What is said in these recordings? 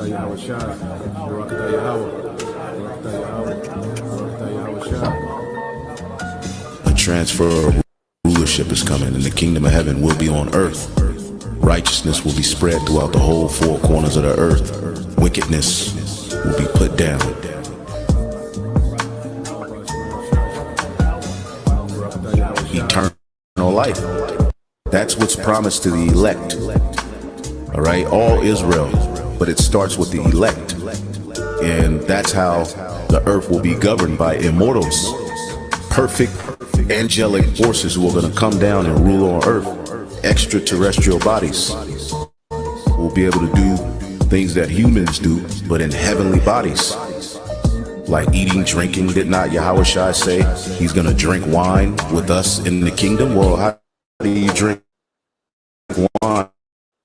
A transfer of rulership is coming, and the kingdom of heaven will be on earth. Righteousness will be spread throughout the whole four corners of the earth. Wickedness will be put down. Eternal life. That's what's promised to the elect. All right, all Israel. But it starts with the elect. And that's how the earth will be governed by immortals. Perfect angelic forces who are going to come down and rule on earth. Extraterrestrial bodies will be able to do things that humans do, but in heavenly bodies. Like eating, drinking. Did not Yahweh Shai say he's going to drink wine with us in the kingdom? Well, how do you drink wine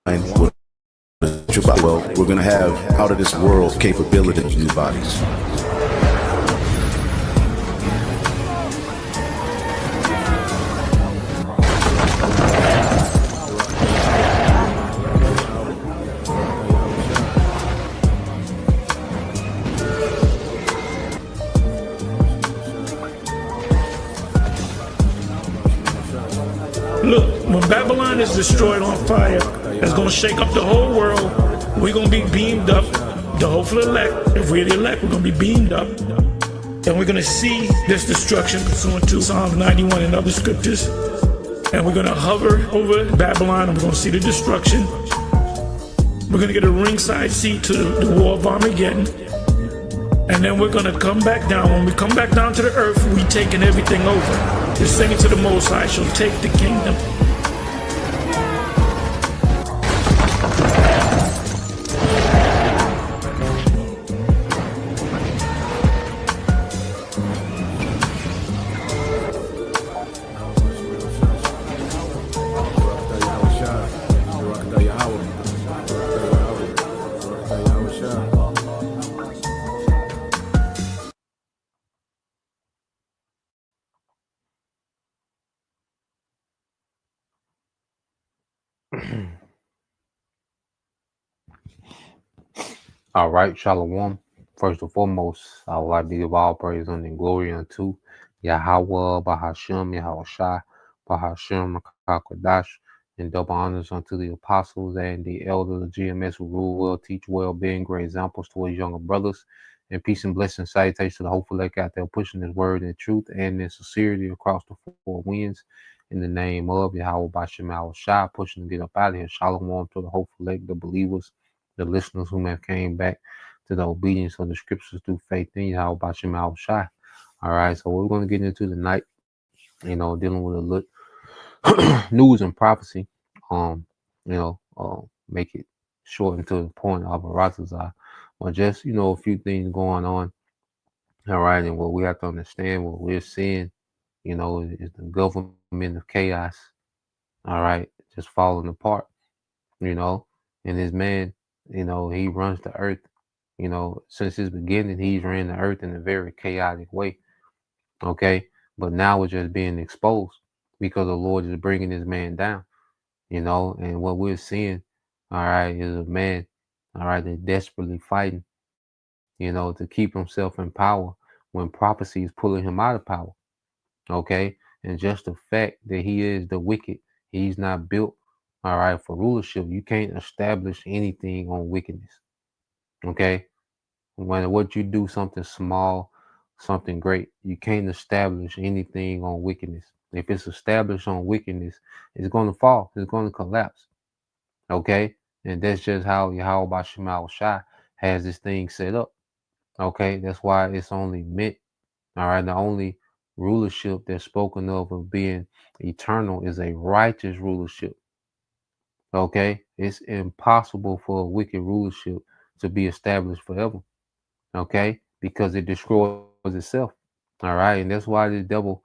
with your body? Well, we're going to have out of this world capability of new bodies. Look, when Babylon is destroyed on fire, it's going to shake up the whole world. We're going to be beamed up. The hopeful elect, if we're the elect, we're going to be beamed up. And we're going to see this destruction pursuant to Psalms 91 and other scriptures. And we're going to hover over Babylon and we're going to see the destruction. We're going to get a ringside seat to the war of Armageddon. And then we're going to come back down. When we come back down to the earth, we taking everything over. The singing to the Most High shall take the kingdom. All right, Shalom. First and foremost, I would like to give all praise and glory unto Yahweh, Bahashem, Yahweh Shai, Bahashem, Rakakwadash, and double honors unto the apostles and the elders of GMS who rule well, teach well, being great examples to his younger brothers. And peace and blessing, salutations to the hopeful elect out there pushing his word in truth and in sincerity across the four winds. In the name of Yahweh, Bahashem, Yahweh Shai, pushing to get up out of here. Shalom to the hopeful elect, the believers, the listeners who have came back to the obedience of the scriptures through faith in Yahweh Bashim Al Shai. All right, so we're going to get into tonight, dealing with a little news and prophecy. Make it short and to the point of Aratazar. But just, a few things going on. All right, and what we have to understand, what we're seeing, is the government of chaos. All right, just falling apart, and this man, he runs the earth. Since his beginning, he's ran the earth in a very chaotic way. Okay. But now it's just being exposed because the Lord is bringing this man down, and what we're seeing, all right, is a man, all right, that's desperately fighting, to keep himself in power when prophecy is pulling him out of power. Okay. And just the fact that he is the wicked, he's not built, all right, for rulership. You can't establish anything on wickedness. Okay. When what you do something small, something great, you can't establish anything on wickedness. If it's established on wickedness, it's going to fall. It's going to collapse. Okay. And that's just how Yahweh Bashim Al Shai has this thing set up. Okay. That's why it's only meant. All right. The only rulership that's spoken of being eternal is a righteous rulership. Okay. It's impossible for a wicked rulership to be established forever. Okay, because it destroys itself. All right, and that's why the devil,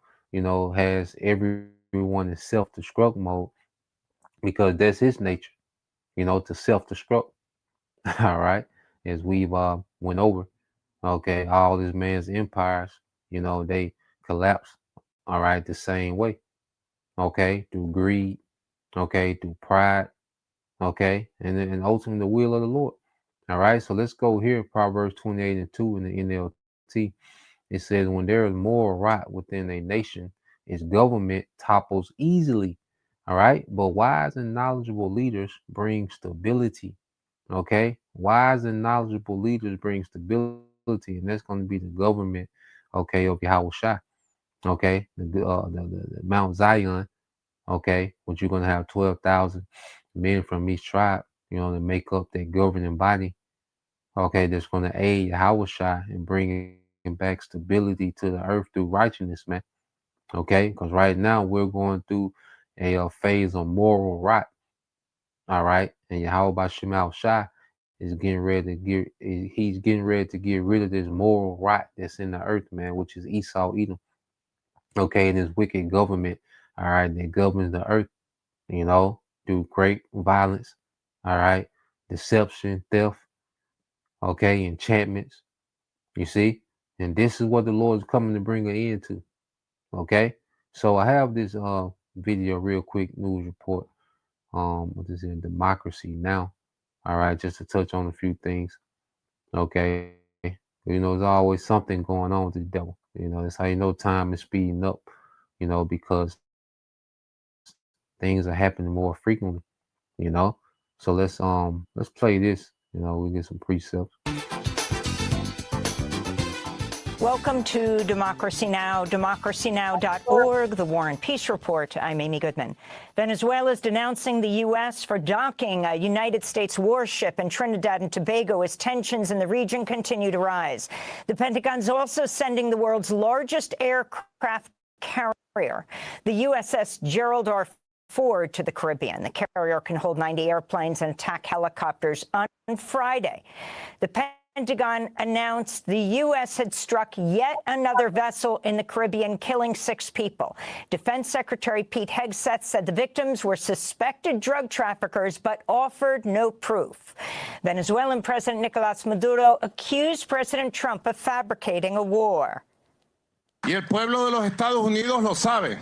has everyone in self-destruct mode, because that's his nature, to self-destruct. All right, as we've went over. Okay, all this man's empires, they collapse. All right, the same way. Okay, through greed. Okay, through pride. Okay, and ultimately the will of the Lord. All right, so let's go here. Proverbs 28:2 in the NLT. It says, when there is moral right within a nation, its government topples easily. All right, but wise and knowledgeable leaders bring stability. Okay, wise and knowledgeable leaders bring stability, and that's going to be the government, okay, of Yahweh Shai. Okay, the Mount Zion. Okay, which you're going to have 12,000 men from each tribe, to make up that governing body. Okay, that's going to aid Yahweh Shai in bringing back stability to the earth through righteousness, man. Okay, because right now we're going through a phase of moral rot. All right, and Yahweh Bashem Shai is he's getting ready to get rid of this moral rot that's in the earth, man, which is Esau, Edom. Okay, and this wicked government, all right, that governs the earth, through great violence, all right, deception, theft, okay, enchantments. You see, and this is what the Lord is coming to bring an end to. Okay, so I have this video, real quick news report. What is it? Democracy Now. All right, just to touch on a few things. Okay, there's always something going on with the devil. That's how you know time is speeding up. Because things are happening more frequently. So let's play this. We get some precepts. Welcome to Democracy Now!, democracynow.org, the War and Peace Report. I'm Amy Goodman. Venezuela is denouncing the U.S. for docking a United States warship in Trinidad and Tobago as tensions in the region continue to rise. The Pentagon's also sending the world's largest aircraft carrier, the USS Gerald R. Ford, to the Caribbean. The carrier can hold 90 airplanes and attack helicopters. On Friday, the Pentagon announced the U.S. had struck yet another vessel in the Caribbean, killing 6 people. Defense Secretary Pete Hegseth said the victims were suspected drug traffickers, but offered no proof. Venezuelan President Nicolás Maduro accused President Trump of fabricating a war. Y el pueblo de los Estados Unidos lo sabe.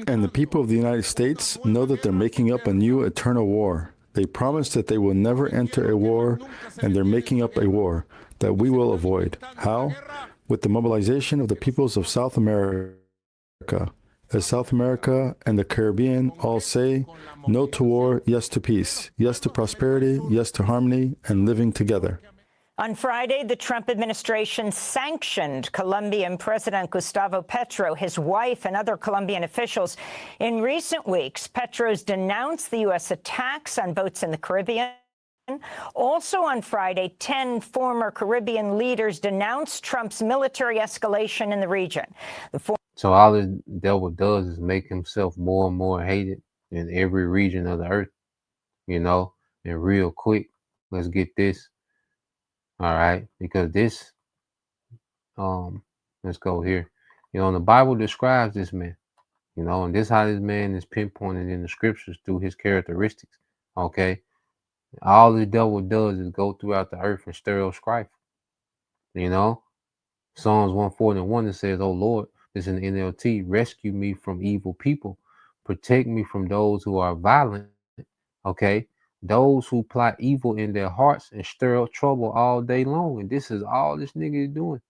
And the people of the United States know that they're making up a new eternal war. They promise that they will never enter a war, and they're making up a war that we will avoid. How? With the mobilization of the peoples of South America. As South America and the Caribbean all say, no to war, yes to peace, yes to prosperity, yes to harmony, and living together. On Friday, the Trump administration sanctioned Colombian President Gustavo Petro, his wife, and other Colombian officials. In recent weeks, Petro's denounced the U.S. attacks on boats in the Caribbean. Also on Friday, 10 former Caribbean leaders denounced Trump's military escalation in the region. So all the devil does is make himself more and more hated in every region of the earth, and real quick, let's get this. All right, because this, let's go here. The Bible describes this man, and this how this man is pinpointed in the scriptures through his characteristics. Okay, all the devil does is go throughout the earth and stir up strife. Psalms 141, it says, "Oh Lord," this is in NLT, "rescue me from evil people, protect me from those who are violent." Okay. Those who plot evil in their hearts and stir up trouble all day long. And this is all this nigga is doing.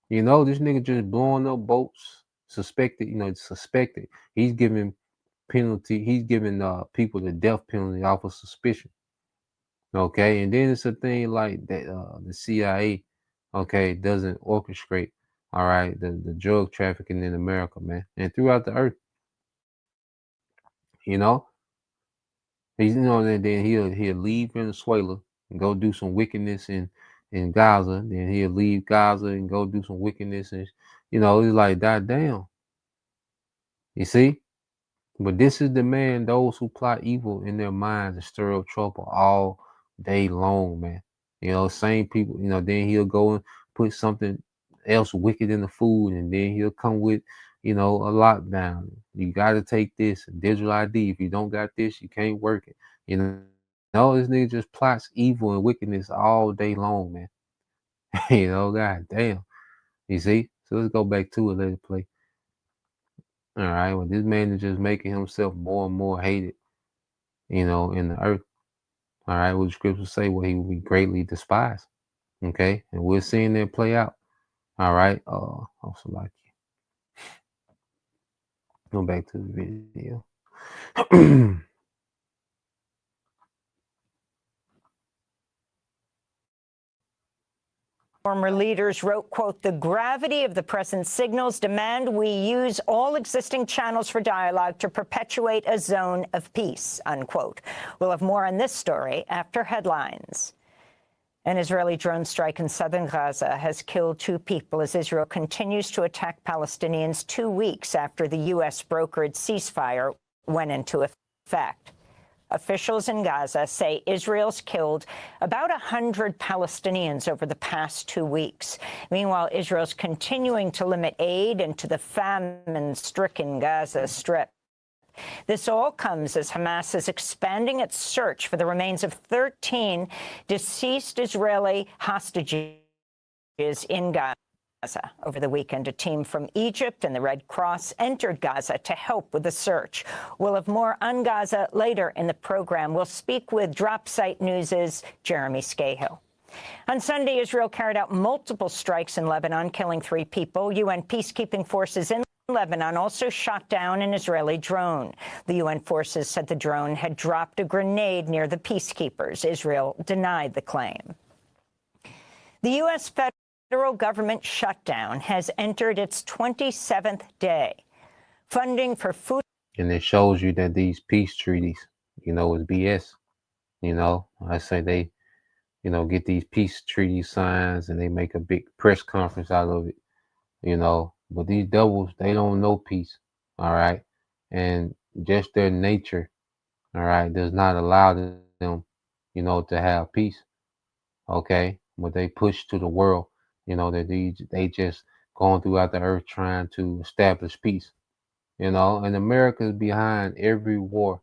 This nigga just blowing up boats, suspected. He's giving penalty. He's giving people the death penalty off of suspicion. Okay. And then it's a thing like that the CIA, okay, doesn't orchestrate, all right, the drug trafficking in America, man, and throughout the earth. And then he'll leave Venezuela and go do some wickedness in Gaza. Then he'll leave Gaza and go do some wickedness, and it's like, God damn. You see? But this is the man, those who plot evil in their minds and stir up trouble all day long, man. Same people, then he'll go and put something else wicked in the food, and then he'll come with a lockdown. You got to take this digital ID. If you don't got this, you can't work it. This nigga just plots evil and wickedness all day long, man. God damn. You see? So let's go back to it. Let it play. All right. Well, this man is just making himself more and more hated, in the earth. All right, what the scriptures say, well, he will be greatly despised. Okay, and we're seeing that play out. All right, also like go back to the video. Former leaders wrote, quote, the gravity of the present signals demand we use all existing channels for dialogue to perpetuate a zone of peace, unquote. We'll have more on this story after headlines. An Israeli drone strike in southern Gaza has killed 2 people as Israel continues to attack Palestinians 2 weeks after the U.S. brokered ceasefire went into effect. Officials in Gaza say Israel's killed about 100 Palestinians over the past 2 weeks. Meanwhile, Israel's continuing to limit aid into the famine-stricken Gaza Strip. This all comes as Hamas is expanding its search for the remains of 13 deceased Israeli hostages in Gaza. Over the weekend, a team from Egypt and the Red Cross entered Gaza to help with the search. We'll have more on Gaza later in the program. We'll speak with Dropsite News' Jeremy Scahill. On Sunday, Israel carried out multiple strikes in Lebanon, killing 3 people. UN peacekeeping forces in Lebanon also shot down an Israeli drone. The UN forces said the drone had dropped a grenade near the peacekeepers. Israel denied the claim. The U.S. federal government shutdown has entered its 27th day. Funding for food. And it shows you that these peace treaties, is BS. I say they, get these peace treaty signs and they make a big press conference out of it, but these devils, they don't know peace. All right. And just their nature, all right, does not allow them, to have peace. Okay. But they push to the world, that they just going throughout the earth trying to establish peace, and America is behind every war,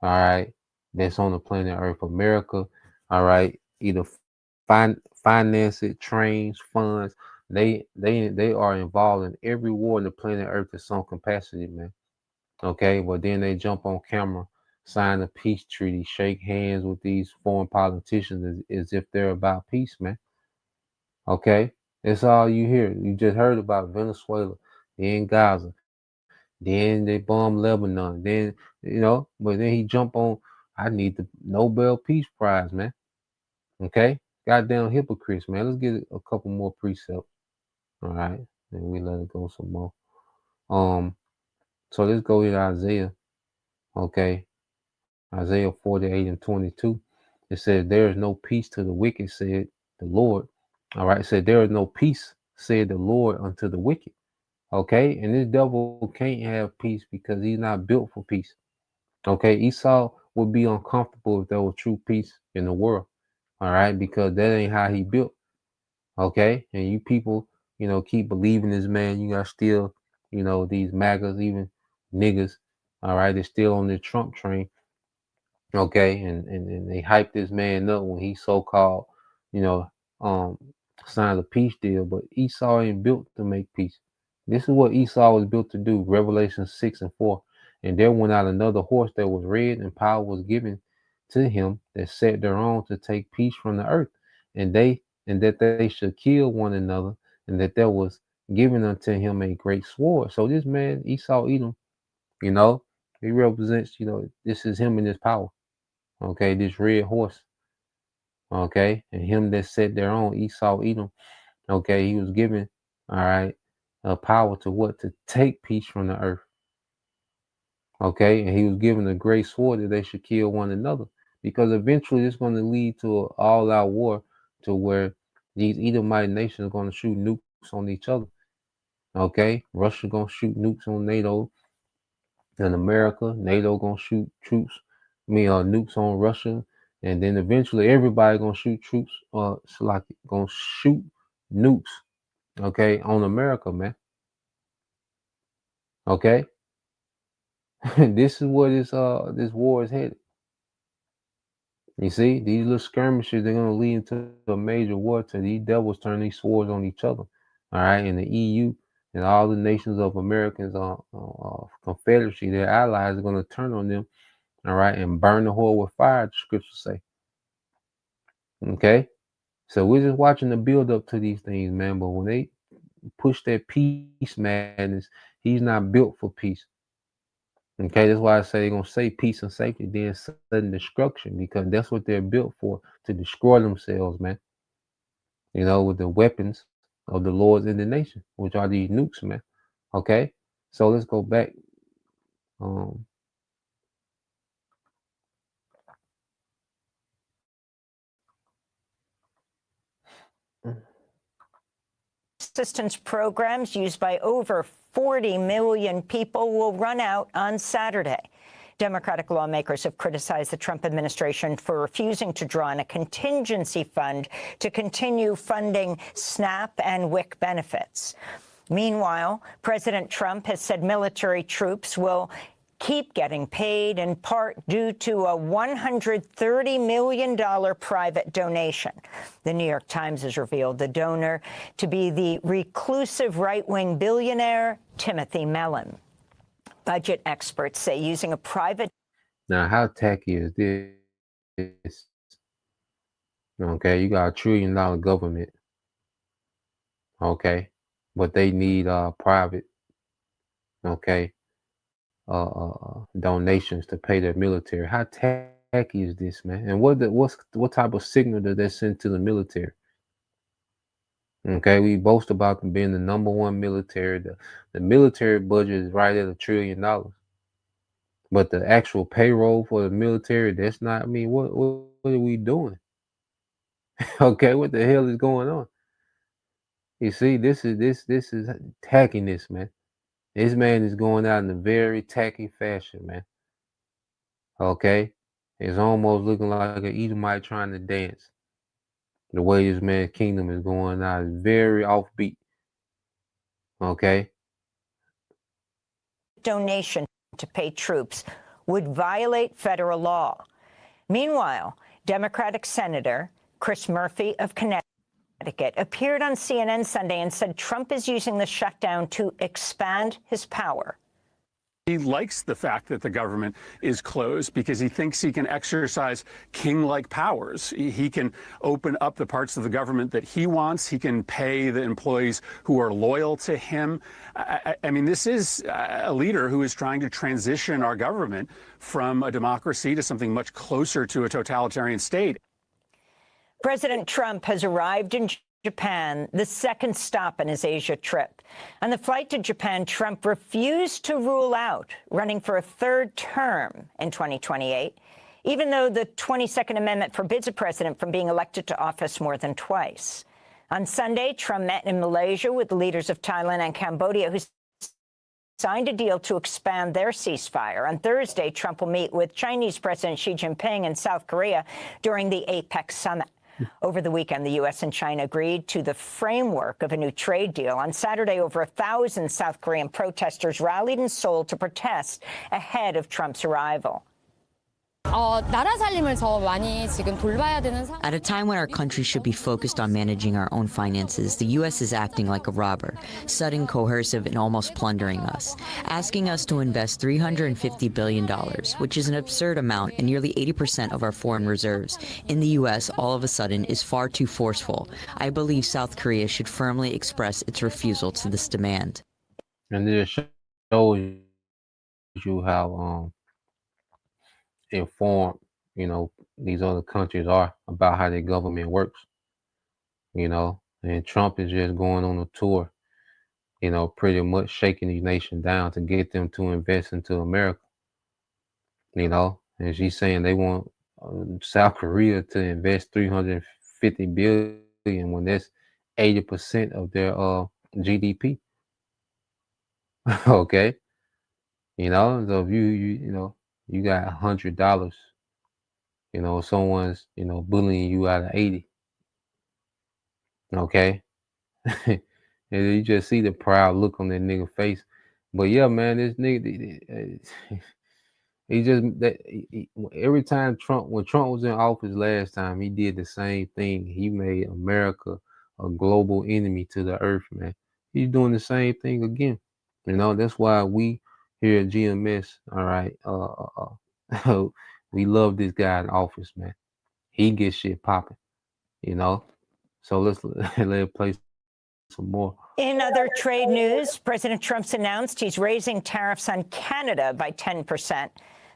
all right, that's on the planet Earth. America, all right, either finance it, trains, funds, they are involved in every war on the planet Earth to some capacity, man. Okay, but then they jump on camera, sign a peace treaty, shake hands with these foreign politicians as if they're about peace, man. Okay, that's all you hear. You just heard about Venezuela, then Gaza, then they bomb Lebanon, then but then he jump on. I need the Nobel Peace Prize, man. Okay, goddamn hypocrites, man. Let's get a couple more precepts. All right, and we let it go some more. So let's go to Isaiah. Okay, Isaiah 48:22. It says, "There is no peace to the wicked," said the Lord. All right, it said, "There is no peace," said the Lord, "unto the wicked." Okay, and this devil can't have peace because he's not built for peace. Okay, Esau would be uncomfortable if there was true peace in the world. All right, because that ain't how he built. Okay, and you people, keep believing this man. You got still, these MAGAs, even niggas. All right, they're still on the Trump train. Okay, and they hype this man up when he so-called, signed a peace deal, but Esau ain't built to make peace. This is what Esau was built to do. Revelation 6:4. And there went out another horse that was red, and power was given to him that sat thereon to take peace from the earth, and that they should kill one another, and that there was given unto him a great sword. So this man, Esau Edom, he represents, this is him in his power. Okay, this red horse. Okay, and him that sat thereon, Esau Edom. Okay, he was given, all right, power to what? To take peace from the earth. Okay, and he was given a great sword that they should kill one another, because eventually it's going to lead to an all-out war, to where these Edomite nations are going to shoot nukes on each other. Okay, Russia going to shoot nukes on NATO and America. NATO going to shoot nukes on Russia, and then eventually everybody going to shoot troops, going to shoot nukes, okay, on America, man. Okay. This is where this war is headed. You see, these little skirmishes, they're going to lead into a major war till these devils turn these swords on each other. All right, and the EU and all the nations of Americans, Confederacy, their allies, are going to turn on them. All right, and burn the whore with fire, the scriptures say. Okay, so we're just watching the build up to these things, man. But when they push that peace madness, he's not built for peace. Okay, that's why I say they're gonna say peace and safety, then sudden destruction, because that's what they're built for, to destroy themselves, man. You know, with the weapons of the lords in the nation, which are these nukes, man. Okay, so let's go back. Um, Assistance programs used by over 40 million people will run out on Saturday. Democratic lawmakers have criticized the Trump administration for refusing to draw on a contingency fund to continue funding SNAP and WIC benefits. Meanwhile, President Trump has said military troops will keep getting paid, in part due to a $130 million private donation. The New York Times has revealed the donor to be the reclusive right-wing billionaire Timothy Mellon. Budget experts say using a private... Now, how tacky is this? Okay, you got $1 trillion government. Okay, but they need private, okay, donations to pay their military. How tacky is this, man? And what type of signal does that send to the military? Okay, we boast about them being the #1 military. The military budget is right at $1 trillion, but the actual payroll for the military, that's not. I mean, what are we doing? Okay, what the hell is going on? You see, this is tackiness, man. This man is going out in a very tacky fashion, man. Okay, it's almost looking like an Edomite trying to dance. The way this man's kingdom is going out is very offbeat. Okay. Donation to pay troops would violate federal law. Meanwhile, Democratic Senator Chris Murphy of Connecticut appeared on CNN Sunday and said Trump is using the shutdown to expand his power. He likes the fact that the government is closed because he thinks he can exercise king-like powers. He can open up the parts of the government that he wants. He can pay the employees who are loyal to him. I mean, this is a leader who is trying to transition our government from a democracy to something much closer to a totalitarian state. President Trump has arrived in Japan, the second stop in his Asia trip. On the flight to Japan, Trump refused to rule out running for a third term in 2028, even though the 22nd Amendment forbids a president from being elected to office more than twice. On Sunday, Trump met in Malaysia with the leaders of Thailand and Cambodia, who signed a deal to expand their ceasefire. On Thursday, Trump will meet with Chinese President Xi Jinping in South Korea during the APEC summit. Over the weekend, the U.S. and China agreed to the framework of a new trade deal. On Saturday, over 1,000 South Korean protesters rallied in Seoul to protest ahead of Trump's arrival. 나라 살림을 더 많이 지금 돌봐야 되는 상황. At a time when our country should be focused on managing our own finances, the U.S. is acting like a robber, sudden, coercive, and almost plundering us, asking us to invest $350 billion, which is an absurd amount and nearly 80% of our foreign reserves, in the U.S. all of a sudden is far too forceful. I believe South Korea should firmly express its refusal to this demand. And this shows you how informed, you know, these other countries are about how their government works, you know, and Trump is just going on a tour, you know, pretty much shaking these nations down to get them to invest into America, you know, and she's saying they want South Korea to invest $350 billion when that's 80% of their GDP. Okay, you know, so if you know, you got $100, you know, someone's, you know, bullying you out of 80. Okay. And you just see the proud look on that nigga face. But yeah, man, this nigga, he just, every time when Trump was in office last time, he did the same thing. He made America a global enemy to the earth, man. He's doing the same thing again. You know, that's why we here at GMS, all right, we love this guy in office, man. He gets shit popping. you know. So let's let it play some more. In other trade news, President Trump's announced he's raising tariffs on Canada by 10%.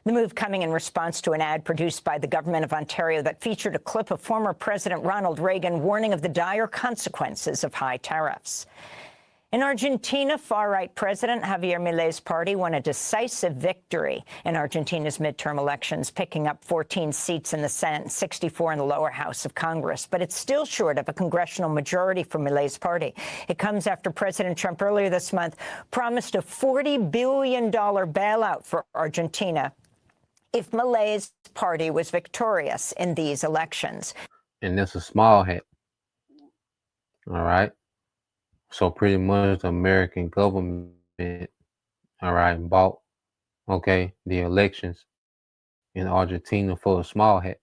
The move coming in response to an ad produced by the government of Ontario that featured a clip of former President Ronald Reagan warning of the dire consequences of high tariffs. In Argentina, far-right President Javier Milei's party won a decisive victory in Argentina's midterm elections, picking up 14 seats in the Senate and 64 in the lower house of Congress. But it's still short of a congressional majority for Milei's party. It comes after President Trump earlier this month promised a $40 billion bailout for Argentina if Milei's party was victorious in these elections. And that's a small hat. All right. So pretty much the American government, all right, bought, okay, the elections in Argentina for a small hat.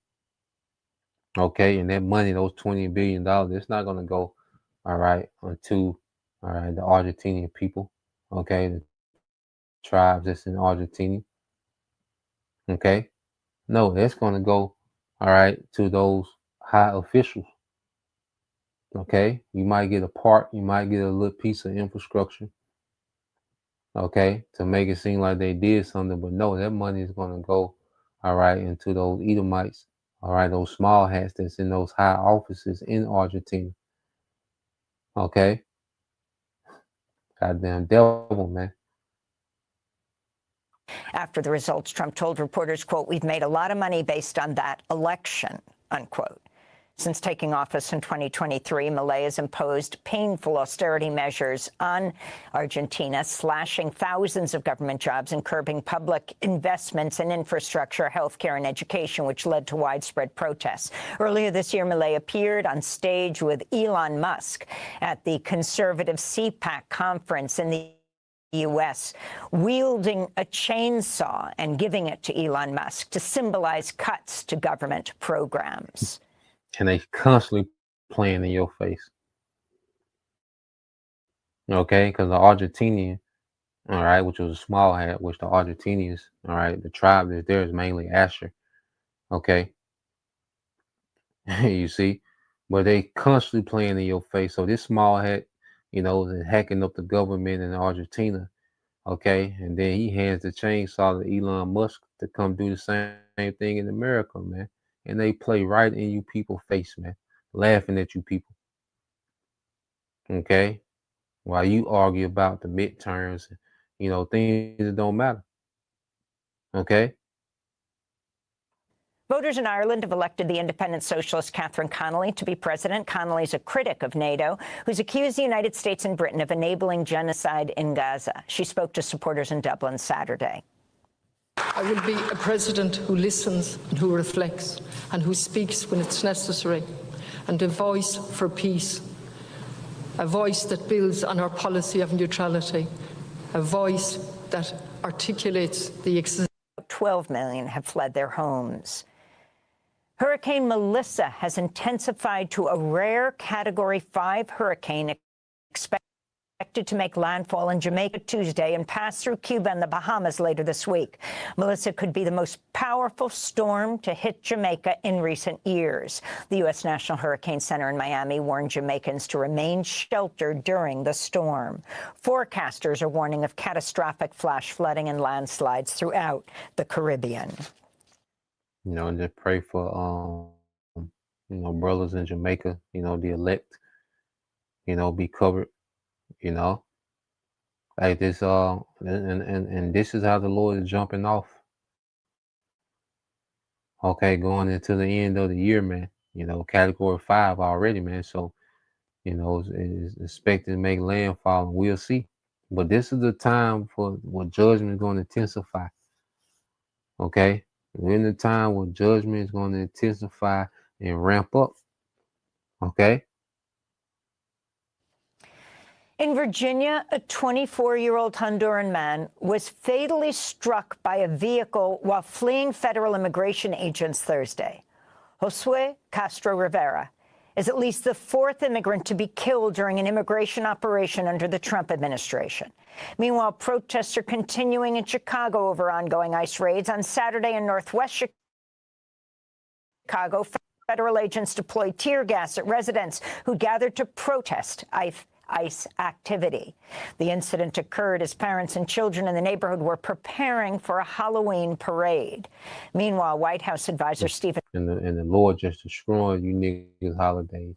Okay, and that money, those $20 billion, it's not going to go, all right, to, all right, the Argentinian people, okay, the tribes that's in Argentina. Okay, no, that's going to go, all right, to those high officials. Okay, you might get a part, you might get a little piece of infrastructure, okay, to make it seem like they did something, but no, that money is going to go, all right, into those Edomites, all right, those small hats that's in those high offices in Argentina. Okay, goddamn devil, man. After the results, Trump told reporters, quote, "We've made a lot of money based on that election," unquote. Since taking office in 2023, Milei has imposed painful austerity measures on Argentina, slashing thousands of government jobs and curbing public investments in infrastructure, healthcare, and education, which led to widespread protests. Earlier this year, Milei appeared on stage with Elon Musk at the conservative CPAC conference in the U.S., wielding a chainsaw and giving it to Elon Musk to symbolize cuts to government programs. And they constantly playing in your face. Okay, because the Argentinian, all right, which was a small hat, which the Argentinians, all right, the tribe that's there is mainly Asher. Okay. You see, but they constantly playing in your face. So this small hat, you know, is hacking up the government in Argentina. Okay, and then he hands the chainsaw to Elon Musk to come do the same thing in America, man. And they play right in you people's face, man, laughing at you people. Okay, while you argue about the midterms, you know, things that don't matter. Okay. Voters in Ireland have elected the independent socialist Catherine Connolly to be president. Connolly's a critic of NATO, who's accused the United States and Britain of enabling genocide in Gaza. She spoke to supporters in Dublin Saturday. I will be a president who listens and who reflects and who speaks when it's necessary, and a voice for peace, a voice that builds on our policy of neutrality, a voice that articulates the existence. 12 million have fled their homes. Hurricane Melissa has intensified to a rare Category 5 hurricane expected to make landfall in Jamaica Tuesday and pass through Cuba and the Bahamas later this week. Melissa could be the most powerful storm to hit Jamaica in recent years. The U.S. National Hurricane Center in Miami warned Jamaicans to remain sheltered during the storm. Forecasters are warning of catastrophic flash flooding and landslides throughout the Caribbean. You know, and just pray for, you know, brothers in Jamaica, you know, the elect, you know, be covered, you know, like this, and this is how the Lord is jumping off. Okay, going into the end of the year, man, you know, Category 5 already, man. So, you know, is expected to make landfall, and we'll see. But this is the time for what judgment is going to intensify. Okay. We're in the time where judgment is going to intensify and ramp up. Okay. In Virginia, a 24-year-old Honduran man was fatally struck by a vehicle while fleeing federal immigration agents Thursday. Josue Castro Rivera is at least the fourth immigrant to be killed during an immigration operation under the Trump administration. Meanwhile, protests are continuing in Chicago over ongoing ICE raids. On Saturday in Northwest Chicago, Federal agents deployed tear gas at residents who gathered to protest ICE activity. The incident occurred as parents and children in the neighborhood were preparing for a Halloween parade. Meanwhile, White House advisor Stephen... And the Lord just destroying you niggas' holidays.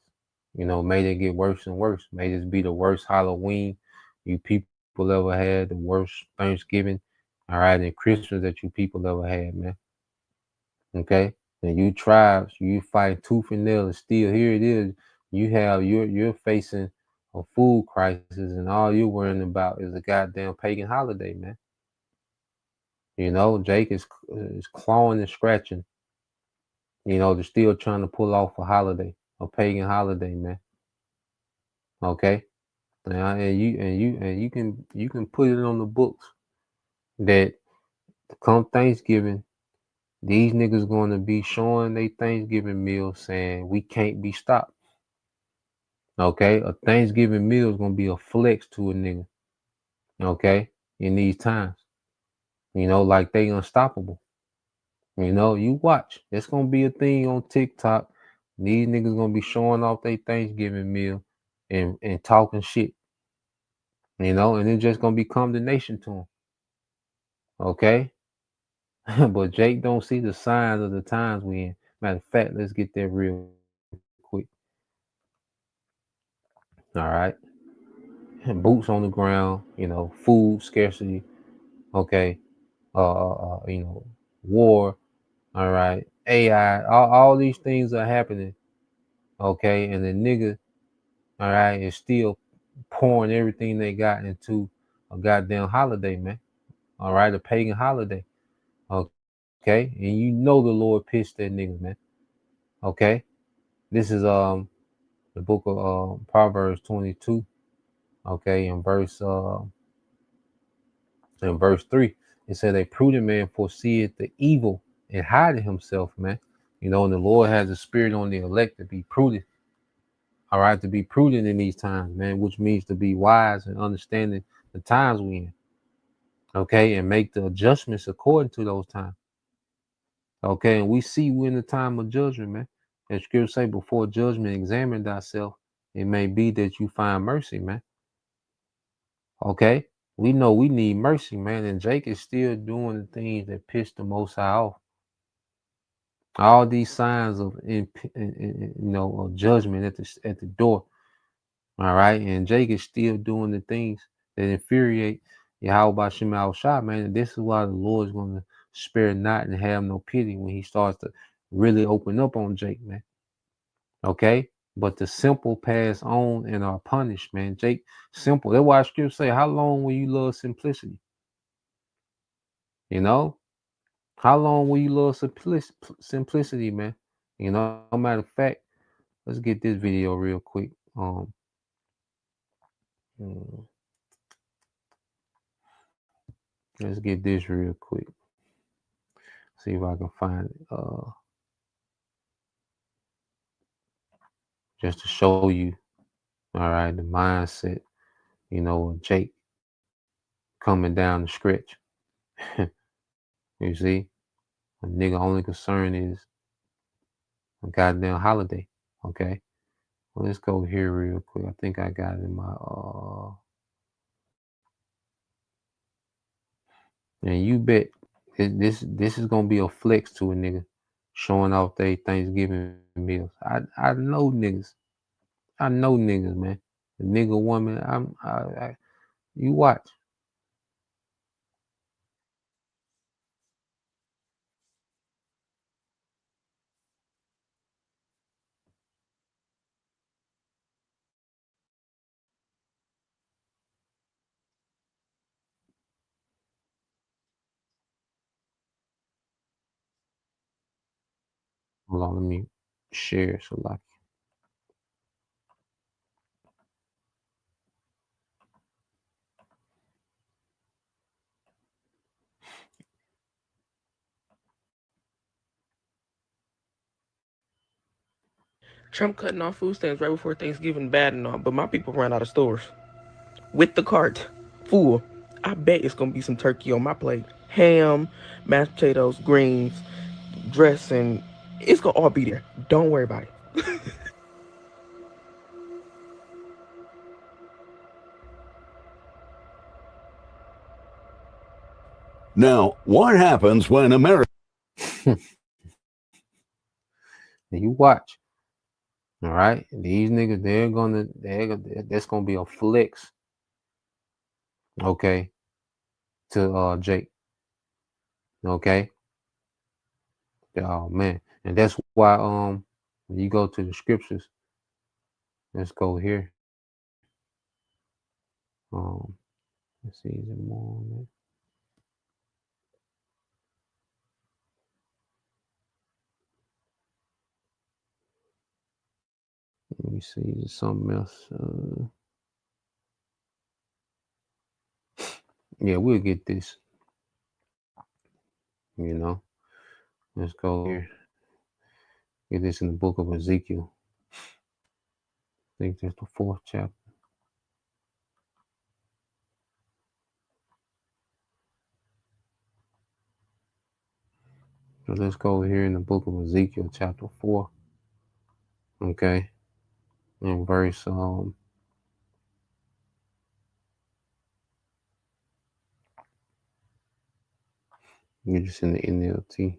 You know, may they get worse and worse. May this be the worst Halloween you people ever had, the worst Thanksgiving, all right, and Christmas that you people ever had, man. Okay? And you tribes, you fight tooth and nail, and still here it is. You're facing a food crisis, and all you're worrying about is a goddamn pagan holiday, man. You know, Jake is clawing and scratching. You know, they're still trying to pull off a holiday, a pagan holiday, man. Okay, and you can put it on the books that come Thanksgiving, these niggas going to be showing they Thanksgiving meal saying we can't be stopped. Okay, a Thanksgiving meal is gonna be a flex to a nigga. Okay, in these times, you know, like they unstoppable. You know, you watch. It's gonna be a thing on TikTok. These niggas gonna be showing off their Thanksgiving meal and talking shit. You know, and it's just gonna become the nation to them. Okay, but Jake don't see the signs of the times we in. Matter of fact, let's get that real quick. All right, boots on the ground. You know, food scarcity. Okay, you know, war. All right, AI. All these things are happening. Okay, and the nigga, all right, is still pouring everything they got into a goddamn holiday, man. All right, a pagan holiday. Okay, and you know the Lord pissed that nigga, man. Okay, this is the book of Proverbs 22. Okay, in verse 3, it said, "A prudent man foreseeth the evil and hideth himself," man. You know, and the Lord has a spirit on the elect to be prudent. All right, to be prudent in these times, man, which means to be wise and understanding the times we in. Okay, and make the adjustments according to those times. Okay, and we see we're in the time of judgment, man. And Scripture say, before judgment, examine thyself. It may be that you find mercy, man. Okay, we know we need mercy, man. And Jake is still doing the things that piss the Most High off. All these signs of of judgment at the door. All right, and Jake is still doing the things that infuriate Yahweh Shema Shah, man. And this is why the Lord is going to spare not and have no pity when he starts to really open up on Jake, man. Okay, but the simple pass on and are punished, man. Jake, simple. That's why Scripture say, how long will you love simplicity? You know, how long will you love simplicity, man? You know, no matter of fact, let's get this video real quick. Let's get this real quick. See if I can find it. Just to show you, all right, the mindset, you know, of Jake coming down the stretch. You see, a nigga only concern is a goddamn holiday. Okay, well, let's go here real quick. I think I got it in my and you bet this is gonna be a flex to a nigga showing off their Thanksgiving meals. I know niggas. I know niggas, man. The nigga woman, you watch. Hold on, let me share so like. Trump cutting off food stamps right before Thanksgiving, bad and all, but my people ran out of stores. With the cart full, I bet it's gonna be some turkey on my plate. Ham, mashed potatoes, greens, dressing, It's gonna all be there. Don't worry about it. Now, what happens when America... You watch. All right, these niggas, that's gonna be a flex, okay, to Jake, okay. Oh man, and that's why when you go to the scriptures, let's go here. Let's see, is it more on that? Let me see, is something else? Yeah, we'll get this. You know, let's go here. Get this in the book of Ezekiel. I think that's the 4th chapter. So let's go here in the book of Ezekiel, chapter 4. Okay, and verse you're just in the NLT.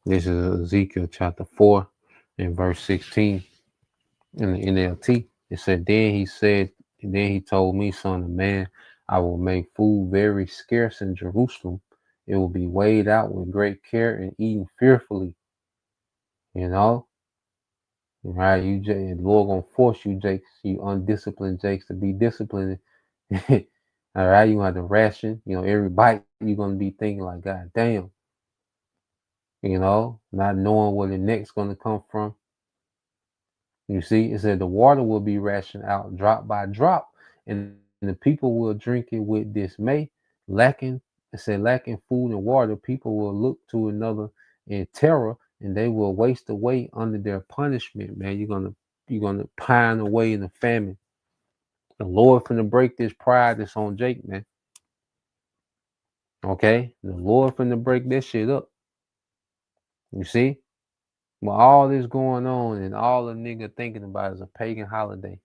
This is Ezekiel chapter 4 and verse 16 in the NLT. It said, then he told me, son of man, I will make food very scarce in Jerusalem. It will be weighed out with great care and eaten fearfully. You know? Right? The Lord gonna force you, Jakes, you undisciplined Jakes, to be disciplined. All right, you gonna have to ration. You know, every bite you're gonna be thinking like, God damn. You know, not knowing where the next gonna come from. You see, it said the water will be rationed out drop by drop, and the people will drink it with dismay. Lacking food and water, people will look to another in terror, and they will waste away under their punishment. Man, you're gonna pine away in the famine. The Lord finna break this pride that's on Jake, man. Okay, the Lord finna break this shit up. You see, well, all this going on, and all the nigga thinking about is a pagan holiday.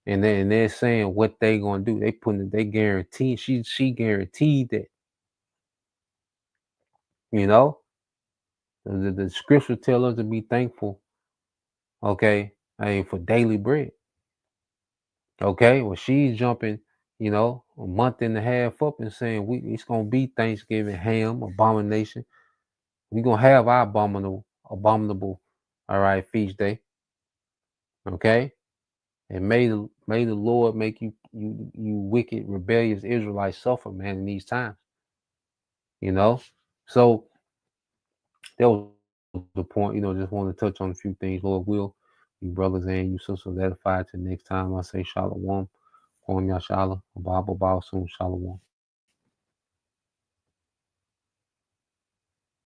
And they're saying what they gonna do. They guarantee, she guaranteed that. You know? The scripture tell us to be thankful, okay, for daily bread. Okay, well, she's jumping, you know, a month and a half up and saying it's gonna be Thanksgiving ham, abomination. We're gonna have our abominable, all right, feast day. Okay. And may the Lord make you wicked, rebellious Israelites suffer, man, in these times. You know? So that was the point, you know, just want to touch on a few things. Lord will, you brothers and you sisters edified till next time. I say shalom. Kwam Yashala, Abba Soon, shalom.